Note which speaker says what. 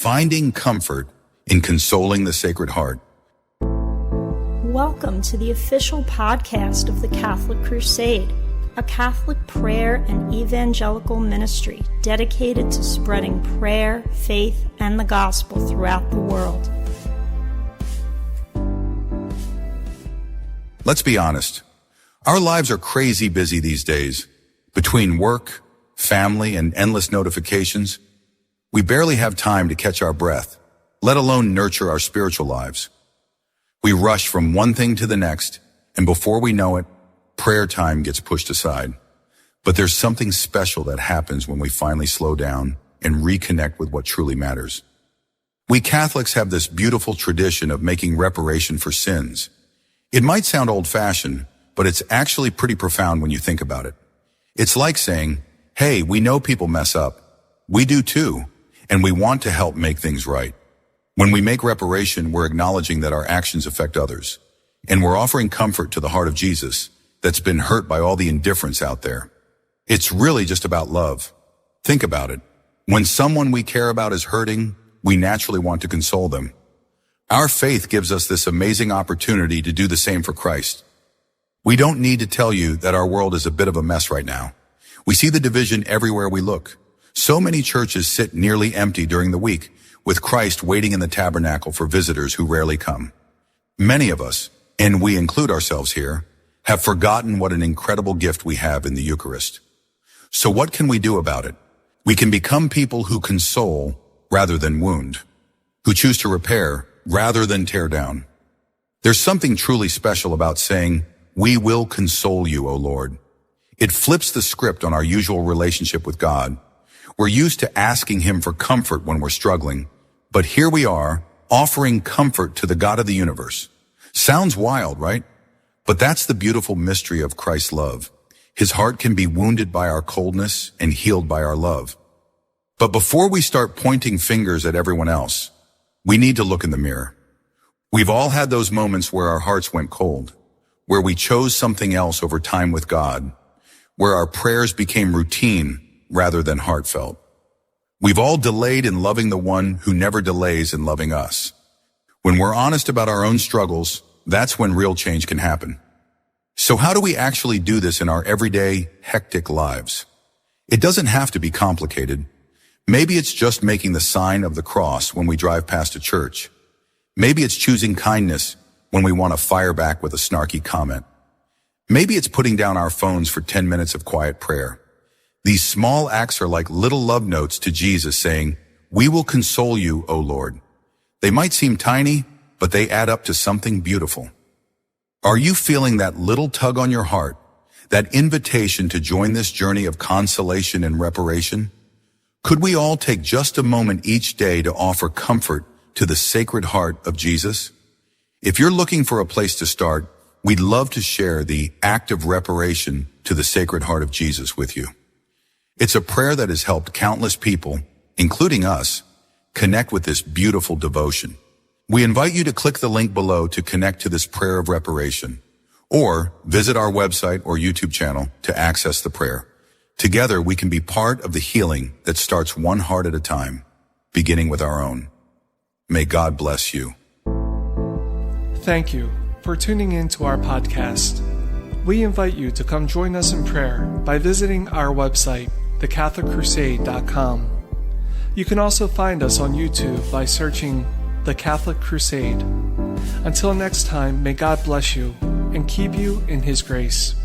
Speaker 1: Finding comfort in consoling the Sacred Heart.
Speaker 2: Welcome to the official podcast of the Catholic Crusade, a Catholic prayer and evangelical ministry dedicated to spreading prayer, faith, and the gospel throughout the world.
Speaker 1: Let's be honest. Our lives are crazy busy these days. Between work, family, and endless notifications, we barely have time to catch our breath, let alone nurture our spiritual lives. We rush from one thing to the next, and before we know it, prayer time gets pushed aside. But there's something special that happens when we finally slow down and reconnect with what truly matters. We Catholics have this beautiful tradition of making reparation for sins. It might sound old-fashioned, but it's actually pretty profound when you think about it. It's like saying, hey, we know people mess up. We do too, and we want to help make things right. When we make reparation, we're acknowledging that our actions affect others, and we're offering comfort to the heart of Jesus that's been hurt by all the indifference out there. It's really just about love. Think about it. When someone we care about is hurting, we naturally want to console them. Our faith gives us this amazing opportunity to do the same for Christ. We don't need to tell you that our world is a bit of a mess right now. We see the division everywhere we look. So many churches sit nearly empty during the week, with Christ waiting in the tabernacle for visitors who rarely come. Many of us, and we include ourselves here, have forgotten what an incredible gift we have in the Eucharist. So what can we do about it? We can become people who console rather than wound, who choose to repair rather than tear down. There's something truly special about saying, "We will console you, O Lord." It flips the script on our usual relationship with God. We're used to asking Him for comfort when we're struggling, but here we are, offering comfort to the God of the universe. Sounds wild, right? But that's the beautiful mystery of Christ's love. His heart can be wounded by our coldness and healed by our love. But before we start pointing fingers at everyone else, we need to look in the mirror. We've all had those moments where our hearts went cold, where we chose something else over time with God, where our prayers became routine rather than heartfelt. We've all delayed in loving the one who never delays in loving us. When we're honest about our own struggles, that's when real change can happen. So how do we actually do this in our everyday, hectic lives? It doesn't have to be complicated. Maybe it's just making the sign of the cross when we drive past a church. Maybe it's choosing kindness when we want to fire back with a snarky comment. Maybe it's putting down our phones for 10 minutes of quiet prayer. These small acts are like little love notes to Jesus saying, "We will console you, O Lord." They might seem tiny, but they add up to something beautiful. Are you feeling that little tug on your heart, that invitation to join this journey of consolation and reparation? Could we all take just a moment each day to offer comfort to the Sacred Heart of Jesus? If you're looking for a place to start, we'd love to share the act of reparation to the Sacred Heart of Jesus with you. It's a prayer that has helped countless people, including us, connect with this beautiful devotion. We invite you to click the link below to connect to this prayer of reparation, or visit our website or YouTube channel to access the prayer. Together, we can be part of the healing that starts one heart at a time, beginning with our own. May God bless you.
Speaker 3: Thank you for tuning in to our podcast. We invite you to come join us in prayer by visiting our website, thecatholiccrusade.com. You can also find us on YouTube by searching The Catholic Crusade. Until next time, may God bless you and keep you in His grace.